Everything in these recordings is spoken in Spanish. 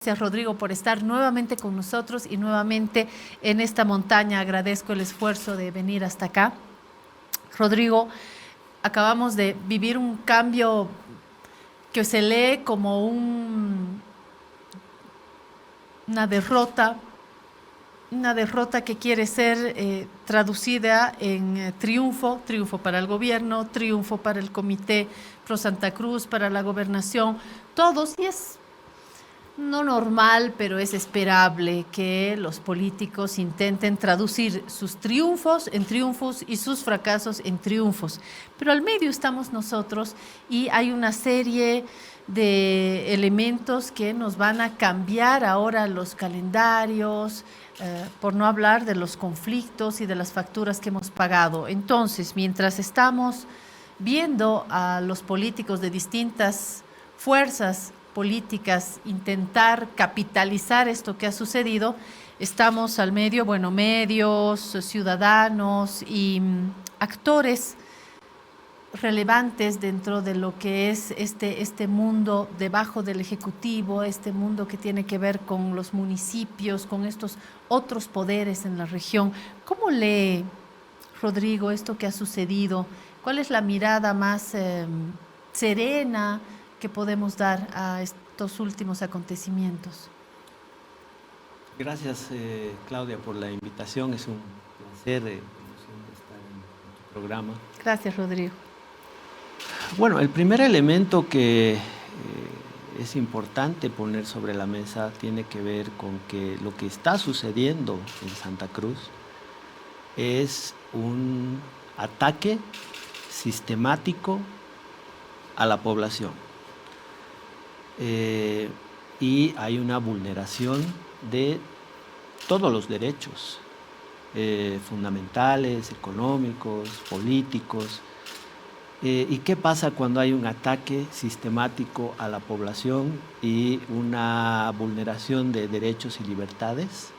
Gracias, Rodrigo, por estar nuevamente con nosotros y nuevamente en esta montaña. Agradezco el esfuerzo de venir hasta acá. Rodrigo, acabamos de vivir un cambio que se lee como una derrota que quiere ser traducida en triunfo, triunfo para el gobierno, triunfo para el Comité Pro Santa Cruz, para la gobernación, todos, y es no normal, pero es esperable que los políticos intenten traducir sus triunfos en triunfos y sus fracasos en triunfos. Pero al medio estamos nosotros y hay una serie de elementos que nos van a cambiar ahora los calendarios, por no hablar de los conflictos y de las facturas que hemos pagado. Entonces, mientras estamos viendo a los políticos de distintas fuerzas políticas intentar capitalizar esto que ha sucedido, estamos al medio, bueno, medios, ciudadanos y actores relevantes dentro de lo que es este mundo debajo del Ejecutivo, este mundo que tiene que ver con los municipios, con estos otros poderes en la región. ¿Cómo lee, Rodrigo, esto que ha sucedido? ¿Cuál es la mirada más serena que podemos dar a estos últimos acontecimientos? Gracias, Claudia, por la invitación. Es un placer, como siempre, estar en tu programa. Gracias, Rodrigo. Bueno, el primer elemento que es importante poner sobre la mesa tiene que ver con que lo que está sucediendo en Santa Cruz es un ataque sistemático a la población. Y hay una vulneración de todos los derechos fundamentales, económicos, políticos. ¿Y qué pasa cuando hay un ataque sistemático a la población y una vulneración de derechos y libertades?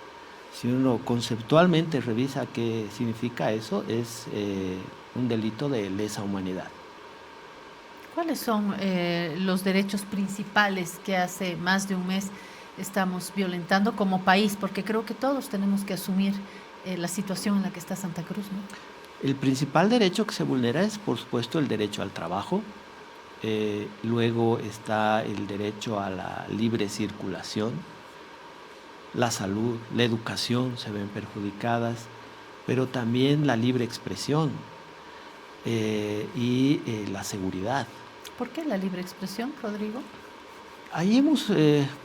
Si uno conceptualmente revisa qué significa eso, es un delito de lesa humanidad. ¿Cuáles son los derechos principales que hace más de un mes estamos violentando como país? Porque creo que todos tenemos que asumir la situación en la que está Santa Cruz, ¿no? El principal derecho que se vulnera es, por supuesto, el derecho al trabajo. Luego está el derecho a la libre circulación. La salud, la educación se ven perjudicadas, pero también la libre expresión y la seguridad. ¿Por qué la libre expresión, Rodrigo? Ahí hemos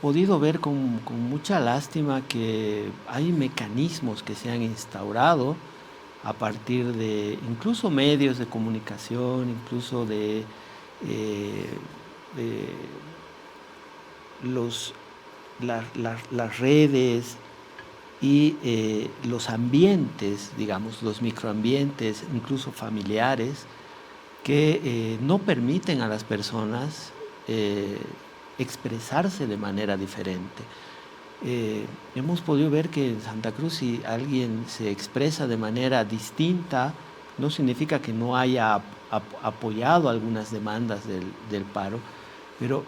podido ver con mucha lástima que hay mecanismos que se han instaurado a partir de incluso medios de comunicación, incluso de las redes y los ambientes, digamos, los microambientes, incluso familiares, que no permiten a las personas expresarse de manera diferente. Hemos podido ver que en Santa Cruz, si alguien se expresa de manera distinta, no significa que no haya apoyado algunas demandas del paro, pero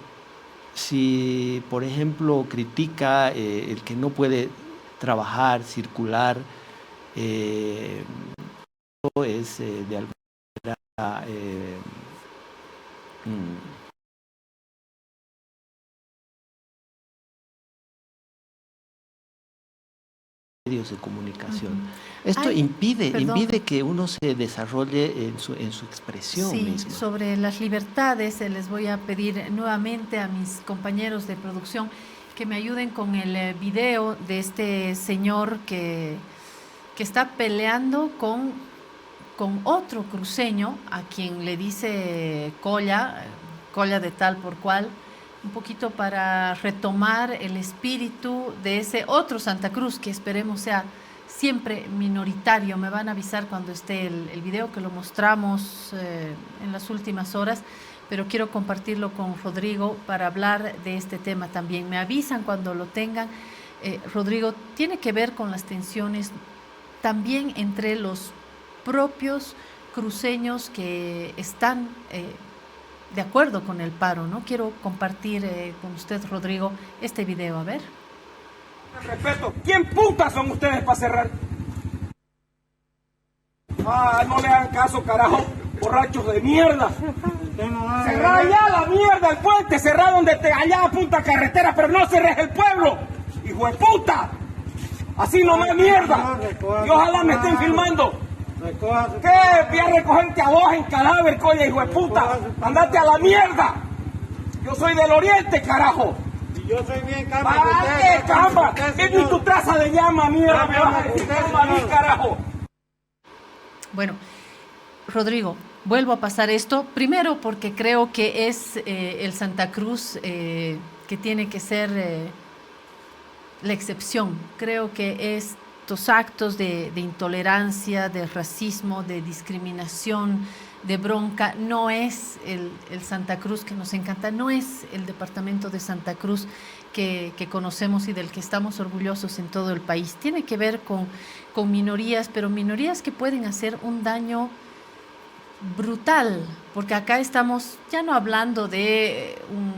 si, por ejemplo, critica el que no puede trabajar, circular, es de alguna manera medios de comunicación. Esto impide que uno se desarrolle en su expresión misma. Sobre las libertades, les voy a pedir nuevamente a mis compañeros de producción que me ayuden con el video de este señor que está peleando con otro cruceño, a quien le dice Colla de tal por cual, un poquito para retomar el espíritu de ese otro Santa Cruz, que esperemos sea siempre minoritario. Me van a avisar cuando esté el video, que lo mostramos en las últimas horas, pero quiero compartirlo con Rodrigo para hablar de este tema también. Me avisan cuando lo tengan. Rodrigo, tiene que ver con las tensiones también entre los propios cruceños que están de acuerdo con el paro, ¿no? Quiero compartir con usted, Rodrigo, este video, a ver. Respeto, ¿quién putas son ustedes para cerrar? Ah, no le hagan caso, carajo, borrachos de mierda. Cerrá allá la mierda, el puente, cerrá donde te allá apunta carretera, pero no cerres el pueblo, hijo de puta. Así nomás mierda. Y ojalá me estén filmando. ¿Qué? Voy a recogerte a vos en cadáver, coña, hijo de puta. Andate a la mierda. Yo soy del oriente, carajo. Yo soy bien camba. ¡Qué camba! Es ni tu traza de llama, mierda. Me vas a decir camba a mí, carajo. Bueno, Rodrigo, vuelvo a pasar esto, primero porque creo que es el Santa Cruz que tiene que ser la excepción. Creo que estos actos de intolerancia, de racismo, de discriminación, de bronca, no es el Santa Cruz que nos encanta, no es el departamento de Santa Cruz que conocemos y del que estamos orgullosos en todo el país. Tiene que ver con minorías, pero minorías que pueden hacer un daño brutal, porque acá estamos ya no hablando de un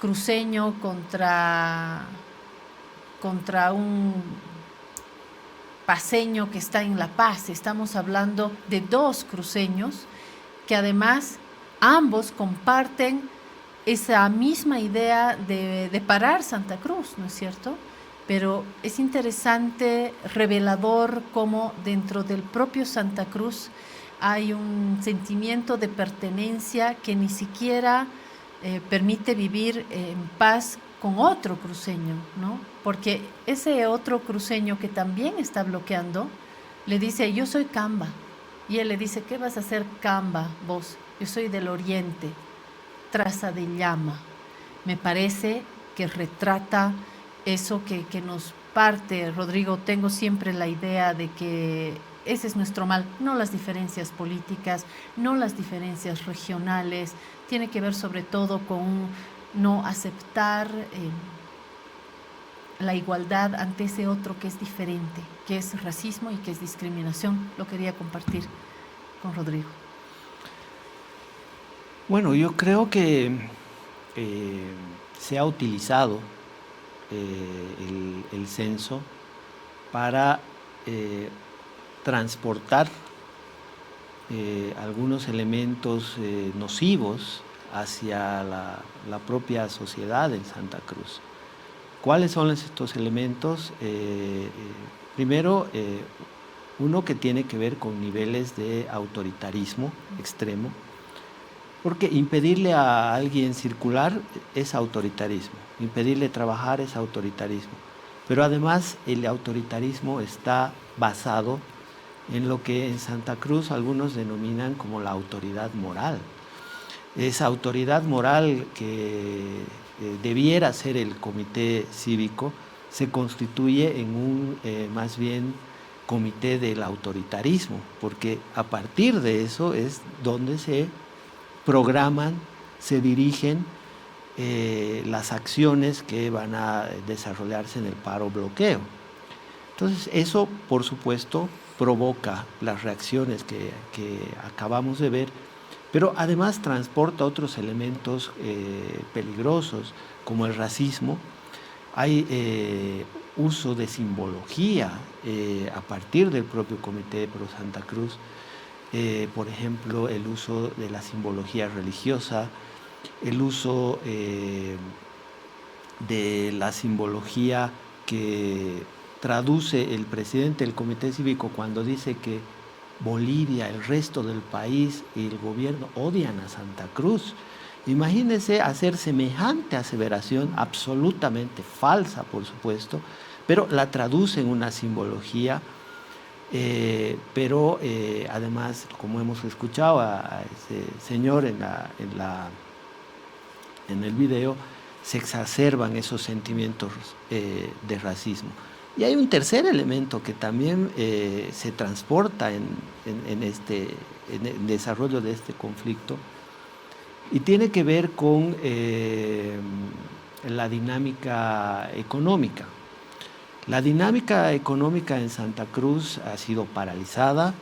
cruceño contra un paceño que está en La Paz, estamos hablando de dos cruceños que además ambos comparten esa misma idea de parar Santa Cruz, ¿no es cierto? Pero es interesante, revelador, cómo dentro del propio Santa Cruz hay un sentimiento de pertenencia que ni siquiera permite vivir en paz con otro cruceño, ¿no? Porque ese otro cruceño que también está bloqueando, le dice, yo soy camba. Y él le dice, ¿qué vas a hacer camba vos? Yo soy del oriente, traza de llama. Me parece que retrata eso que nos parte, Rodrigo. Tengo siempre la idea de que ese es nuestro mal, no las diferencias políticas, no las diferencias regionales, tiene que ver sobre todo con no aceptar la igualdad ante ese otro que es diferente, que es racismo y que es discriminación. Lo quería compartir con Rodrigo. Bueno, yo creo que se ha utilizado el censo para transportar algunos elementos nocivos hacia la propia sociedad en Santa Cruz. ¿Cuáles son estos elementos? Primero, uno que tiene que ver con niveles de autoritarismo extremo, porque impedirle a alguien circular es autoritarismo, impedirle trabajar es autoritarismo, pero además el autoritarismo está basado en lo que en Santa Cruz algunos denominan como la autoridad moral. Esa autoridad moral que debiera ser el comité cívico se constituye en un más bien comité del autoritarismo, porque a partir de eso es donde se programan, se dirigen las acciones que van a desarrollarse en el paro bloqueo. Entonces eso, por supuesto, provoca las reacciones que acabamos de ver, pero además transporta otros elementos peligrosos, como el racismo. Hay uso de simbología a partir del propio Comité Pro Santa Cruz, por ejemplo, el uso de la simbología religiosa, el uso de la simbología que traduce el presidente del Comité Cívico cuando dice que Bolivia, el resto del país y el gobierno odian a Santa Cruz. Imagínense hacer semejante aseveración, absolutamente falsa, por supuesto, pero la traduce en una simbología, pero además, como hemos escuchado a ese señor en el video, se exacerban esos sentimientos de racismo. Y hay un tercer elemento que también se transporta en el desarrollo de este conflicto y tiene que ver con la dinámica económica. La dinámica económica en Santa Cruz ha sido paralizada.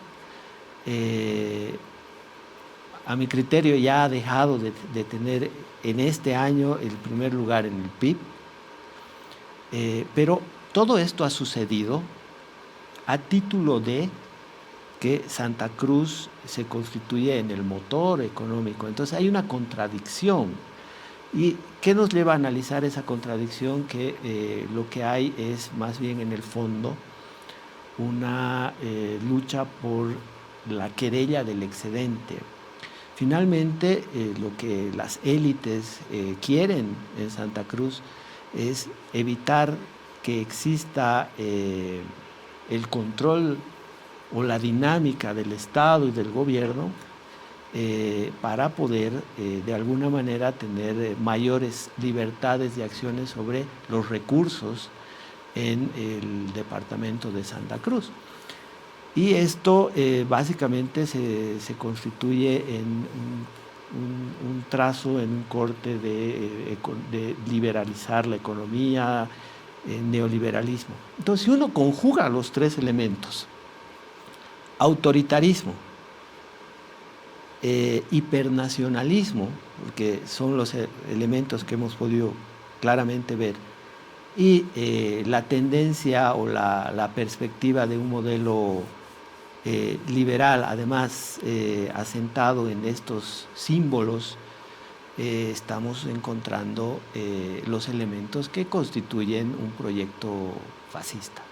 a mi criterio ya ha dejado de tener en este año el primer lugar en el PIB, pero todo esto ha sucedido a título de que Santa Cruz se constituye en el motor económico. Entonces hay una contradicción. ¿Y qué nos lleva a analizar esa contradicción? Que lo que hay es más bien en el fondo una lucha por la querella del excedente. Finalmente, lo que las élites quieren en Santa Cruz es evitar que exista el control o la dinámica del Estado y del gobierno para poder de alguna manera tener mayores libertades de acciones sobre los recursos en el departamento de Santa Cruz. Y esto básicamente se constituye en un trazo, en un corte de liberalizar la economía, neoliberalismo. Entonces, si uno conjuga los tres elementos, autoritarismo, hipernacionalismo, porque son los elementos que hemos podido claramente ver, y la tendencia o la perspectiva de un modelo liberal, además asentado en estos símbolos, estamos encontrando los elementos que constituyen un proyecto fascista.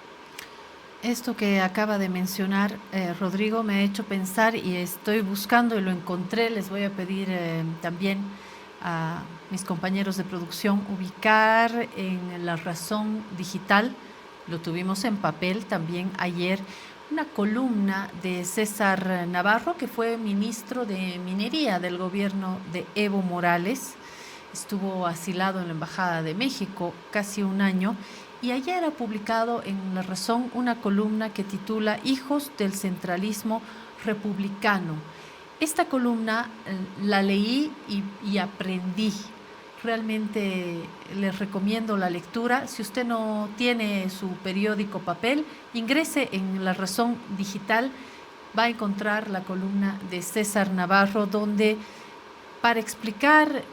Esto que acaba de mencionar Rodrigo me ha hecho pensar y estoy buscando y lo encontré. Les voy a pedir también a mis compañeros de producción ubicar en La Razón Digital, lo tuvimos en papel también ayer, una columna de César Navarro, que fue ministro de Minería del gobierno de Evo Morales. Estuvo asilado en la Embajada de México casi un año y ayer ha publicado en La Razón una columna que titula Hijos del centralismo republicano. Esta columna la leí y aprendí. Realmente les recomiendo la lectura. Si usted no tiene su periódico papel, ingrese en La Razón Digital, va a encontrar la columna de César Navarro, donde para explicar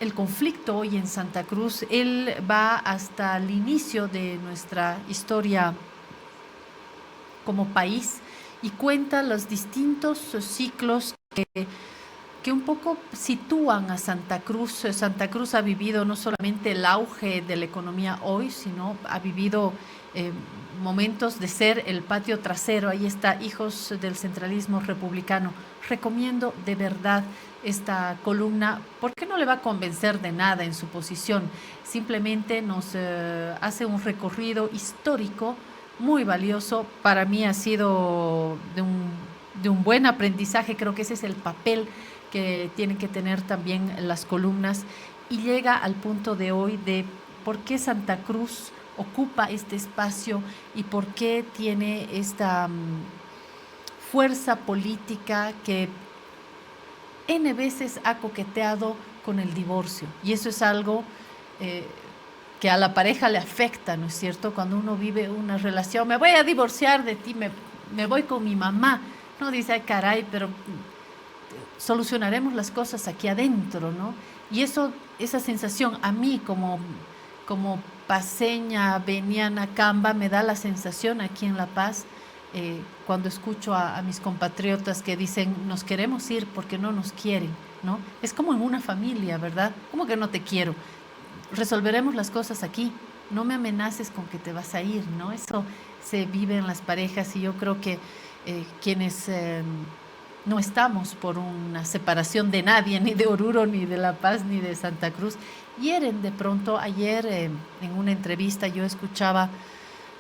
el conflicto hoy en Santa Cruz, él va hasta el inicio de nuestra historia como país y cuenta los distintos ciclos que un poco sitúan a Santa Cruz. Santa Cruz ha vivido no solamente el auge de la economía hoy, sino ha vivido momentos de ser el patio trasero. Ahí está, Hijos del Centralismo Republicano. Recomiendo de verdad esta columna, porque no le va a convencer de nada en su posición. Simplemente nos hace un recorrido histórico muy valioso. Para mí ha sido de un buen aprendizaje. Creo que ese es el papel que tienen que tener también las columnas, y llega al punto de hoy de por qué Santa Cruz ocupa este espacio y por qué tiene esta fuerza política que N veces ha coqueteado con el divorcio. Y eso es algo que a la pareja le afecta, ¿no es cierto? Cuando uno vive una relación, me voy a divorciar de ti, me voy con mi mamá. No dice, ay caray, pero solucionaremos las cosas aquí adentro, ¿no? Y esa sensación a mí como paseña, veniana, camba, me da la sensación aquí en La Paz, cuando escucho a mis compatriotas que dicen, nos queremos ir porque no nos quieren, ¿no? Es como en una familia, ¿verdad? ¿Cómo que no te quiero? Resolveremos las cosas aquí, no me amenaces con que te vas a ir, ¿no? Eso se vive en las parejas, y yo creo que quienes no estamos por una separación de nadie, ni de Oruro, ni de La Paz, ni de Santa Cruz, hieren de pronto. Ayer en una entrevista yo escuchaba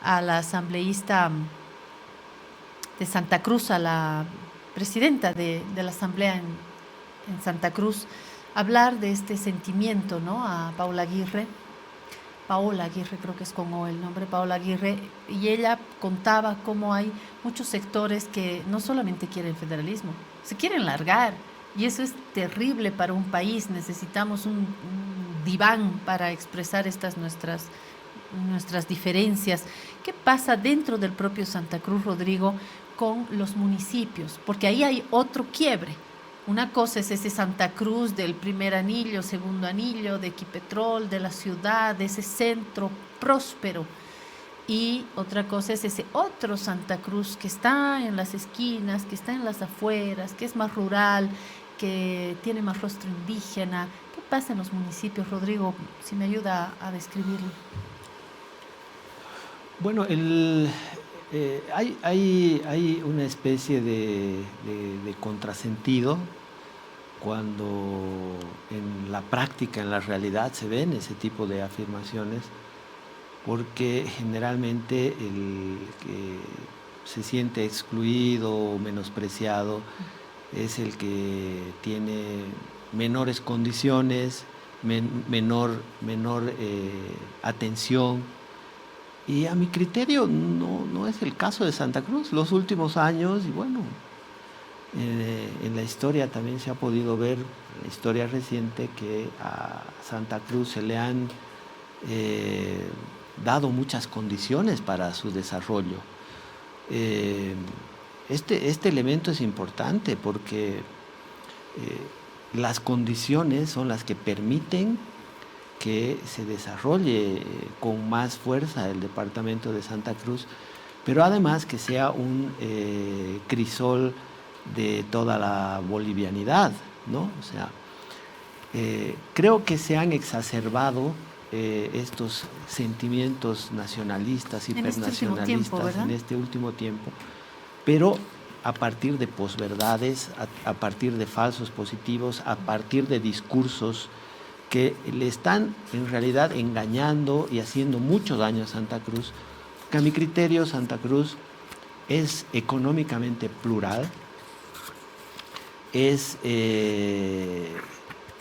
a la asambleísta de Santa Cruz, a la presidenta de la asamblea en Santa Cruz, hablar de este sentimiento, ¿no? A Paola Aguirre creo que es con O el nombre, Paola Aguirre, y ella contaba cómo hay muchos sectores que no solamente quieren federalismo, se quieren largar, y eso es terrible para un país. Necesitamos un diván para expresar estas nuestras diferencias. ¿Qué pasa dentro del propio Santa Cruz, Rodrigo, con los municipios, porque ahí hay otro quiebre. Una cosa es ese Santa Cruz del primer anillo, segundo anillo, de Equipetrol, de la ciudad, de ese centro próspero. Y otra cosa es ese otro Santa Cruz que está en las esquinas, que está en las afueras, que es más rural, que tiene más rostro indígena. ¿Qué pasa en los municipios, Rodrigo? Si me ayuda a describirlo. Bueno, hay una especie de contrasentido cuando en la práctica, en la realidad, se ven ese tipo de afirmaciones, porque generalmente el que se siente excluido o menospreciado es el que tiene menores condiciones, menor atención. Y a mi criterio no es el caso de Santa Cruz. Los últimos años, y bueno, en la historia también se ha podido ver, en la historia reciente, que a Santa Cruz se le han dado muchas condiciones para su desarrollo. Este elemento es importante porque las condiciones son las que permiten que se desarrolle con más fuerza el departamento de Santa Cruz, pero además que sea un crisol de toda la bolivianidad, ¿no? O sea, creo que se han exacerbado estos sentimientos nacionalistas, hipernacionalistas en este último tiempo, pero a partir de posverdades, a partir de falsos positivos, a partir de discursos que le están en realidad engañando y haciendo mucho daño a Santa Cruz, que a mi criterio Santa Cruz es económicamente plural, es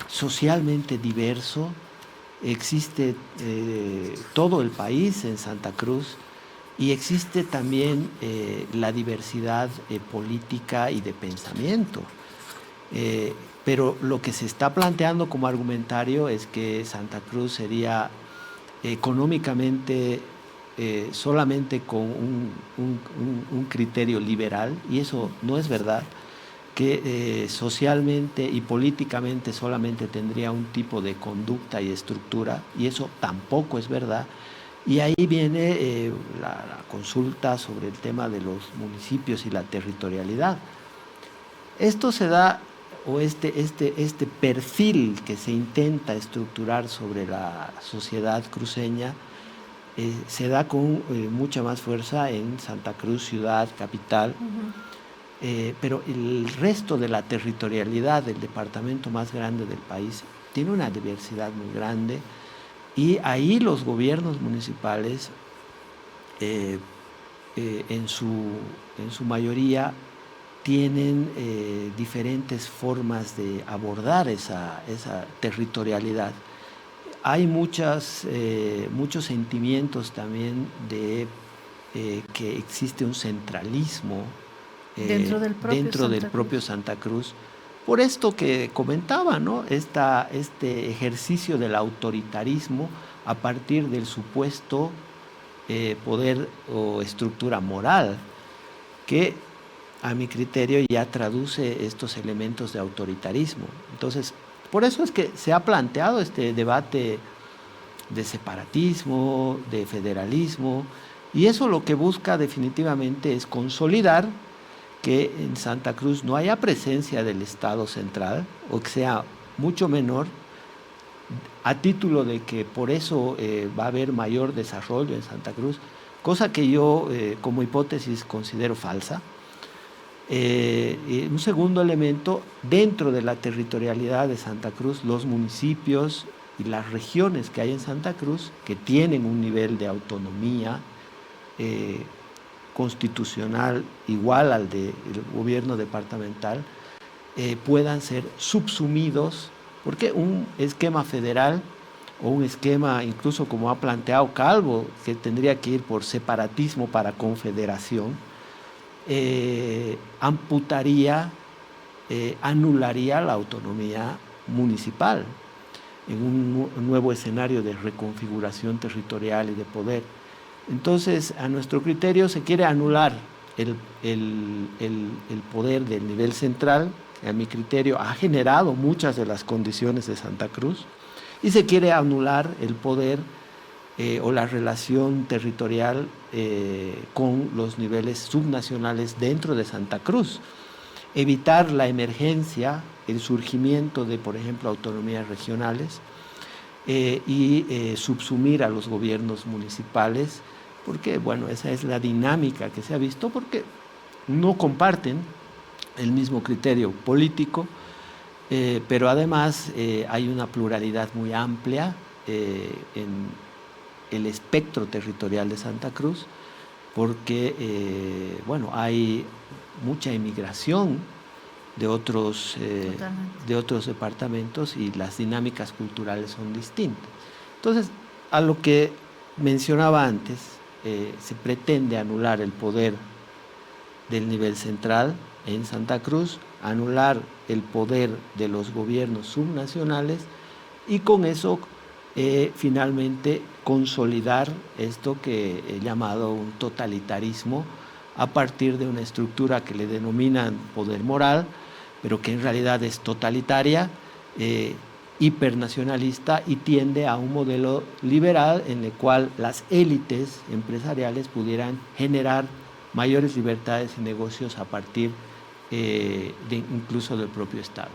socialmente diverso, existe todo el país en Santa Cruz y existe también la diversidad política y de pensamiento. Pero lo que se está planteando como argumentario es que Santa Cruz sería económicamente solamente con un criterio liberal, y eso no es verdad, que socialmente y políticamente solamente tendría un tipo de conducta y estructura, y eso tampoco es verdad. Y ahí viene la consulta sobre el tema de los municipios y la territorialidad. Esto se da, o este perfil que se intenta estructurar sobre la sociedad cruceña, se da con mucha más fuerza en Santa Cruz, ciudad, capital. Pero el resto de la territorialidad del departamento más grande del país tiene una diversidad muy grande, y ahí los gobiernos municipales en su mayoría tienen diferentes formas de abordar esa territorialidad. Hay muchos sentimientos también de que existe un centralismo dentro del propio Santa Cruz, por esto que comentaba, ¿no? Este ejercicio del autoritarismo a partir del supuesto poder o estructura moral, que a mi criterio ya traduce estos elementos de autoritarismo. Entonces, por eso es que se ha planteado este debate de separatismo, de federalismo, y eso lo que busca definitivamente es consolidar que en Santa Cruz no haya presencia del Estado central, o que sea mucho menor, a título de que por eso va a haber mayor desarrollo en Santa Cruz, cosa que yo como hipótesis considero falsa. Un segundo elemento, dentro de la territorialidad de Santa Cruz, los municipios y las regiones que hay en Santa Cruz, que tienen un nivel de autonomía constitucional igual al del gobierno departamental, puedan ser subsumidos, porque un esquema federal o un esquema, incluso como ha planteado Calvo, que tendría que ir por separatismo para confederación, amputaría, anularía la autonomía municipal en un nuevo escenario de reconfiguración territorial y de poder. Entonces, a nuestro criterio se quiere anular el poder del nivel central, que a mi criterio ha generado muchas de las condiciones de Santa Cruz, y se quiere anular el poder o la relación territorial con los niveles subnacionales dentro de Santa Cruz. Evitar la emergencia, el surgimiento de, por ejemplo, autonomías regionales y subsumir a los gobiernos municipales, porque, bueno, esa es la dinámica que se ha visto, porque no comparten el mismo criterio político, pero además hay una pluralidad muy amplia en el espectro territorial de Santa Cruz, porque, bueno, hay mucha inmigración de otros departamentos y las dinámicas culturales son distintas. Entonces, a lo que mencionaba antes, se pretende anular el poder del nivel central en Santa Cruz, anular el poder de los gobiernos subnacionales y con eso finalmente consolidar esto que he llamado un totalitarismo a partir de una estructura que le denominan poder moral, pero que en realidad es totalitaria, hipernacionalista y tiende a un modelo liberal en el cual las élites empresariales pudieran generar mayores libertades y negocios a partir incluso del propio Estado.